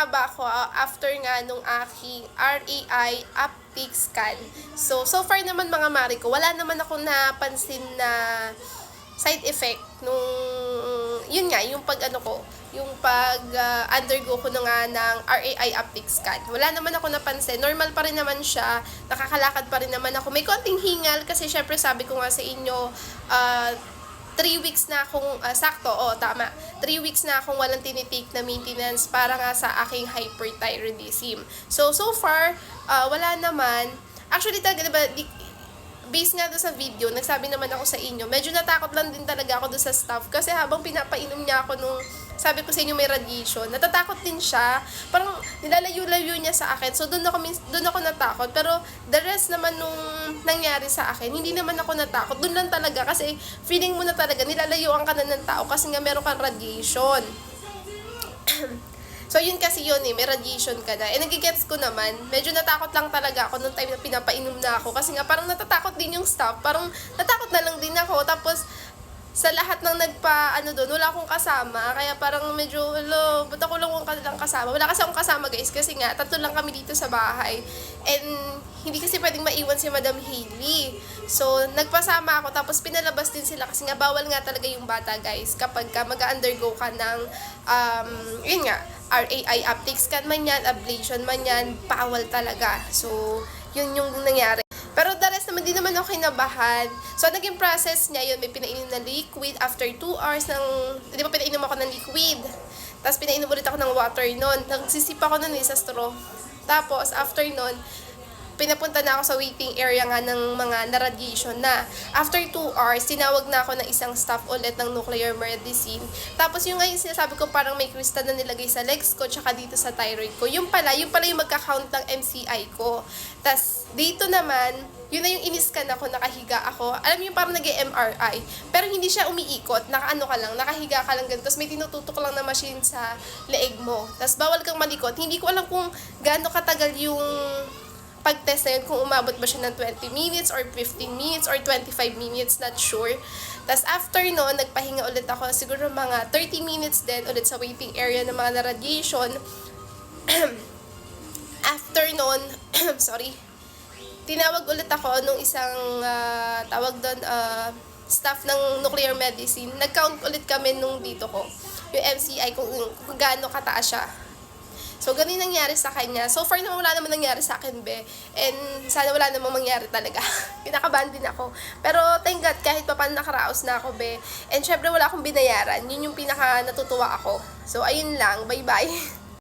nga ba ako after nga nung aking RAI uptake scan. So far naman mga mari ko, wala naman ako napansin na side effect nung, yun nga, yung yung undergo ko na nga ng RAI uptake scan. Wala naman ako napansin. Normal pa rin naman siya. Nakakalakad pa rin naman ako. May konting hingal kasi syempre sabi ko nga sa inyo, 3 weeks na akong, sakto, tama. 3 weeks na akong walang tinitake na maintenance para nga sa aking hyperthyroidism. So far, wala naman. Actually, talaga, diba, based nga doon sa video, nagsabi naman ako sa inyo, medyo natakot lang din talaga ako doon sa staff kasi habang pinapainom niya ako nung, sabi ko sa inyo may radiation, natatakot din siya, parang nilalayo-layo niya sa akin, so doon ako natakot, pero the rest naman nung nangyari sa akin, hindi naman ako natakot, doon lang talaga, kasi feeling mo na talaga, nilalayuan ka na ng tao kasi nga meron kang radiation. So, yun kasi yun may radiation ka na. Nagigets ko naman, medyo natakot lang talaga ako nung time na pinapainom na ako. Kasi nga, parang natatakot din yung staff. Parang natakot na lang din ako. Tapos, sa lahat ng doon, wala akong kasama. Kaya parang medyo, ba't ako lang kasama? Wala kasi akong kasama, guys. Kasi nga, 3 lang kami dito sa bahay. And, hindi kasi pwedeng maiwan si Madam Hailey. So, nagpasama ako. Tapos, pinalabas din sila. Kasi nga, bawal nga talaga yung bata, guys. Kapag mag-undergo ka ng, yun nga, RAI uptake scan man yan, ablation man yan, bawal talaga. So, yun yung nangyari. Pero the rest naman, di naman ako kinabahan. So, naging process niya yun, may pinainom na liquid after 2 hours di ba pinainom ako ng liquid? Tapos pinainom ulit ako ng water nun. Nagsisip ako nun sa straw. Tapos, after nun, pinapunta na ako sa waiting area nga ng mga na-radiation na. After 2 hours, tinawag na ako ng isang staff ulit ng nuclear medicine. Tapos yung ngayon sinasabi ko parang may crystal na nilagay sa legs ko tsaka dito sa thyroid ko. Yung pala yung magka-count ng MCI ko. Tapos dito naman, yun na yung iniscan ako, nakahiga ako. Alam mo yung parang nag-MRI. Pero hindi siya umiikot, nakaano ka lang, nakahiga ka lang ganito. Tapos may tinututok lang na machine sa leeg mo. Tapos bawal kang malikot. Hindi ko alam kung gaano katagal yung pag-test na yun, kung umabot ba siya ng 20 minutes or 15 minutes or 25 minutes, not sure. Tapos after noon, nagpahinga ulit ako, siguro mga 30 minutes din ulit sa waiting area ng mga na-radiation. After noon, sorry, tinawag ulit ako nung isang tawag doon, staff ng nuclear medicine. Nag-count ulit kami nung dito ko, yung MCI, kung gaano kataas siya. So, ganun nangyari sa kanya. So far naman wala naman nangyari sa akin, be. And sana wala namang mangyari talaga. Kinakabahan din ako. Pero thank God, kahit pa paano nakaraos na ako, be. And syempre wala akong binayaran. Yun yung pinaka natutuwa ako. So, ayun lang. Bye-bye.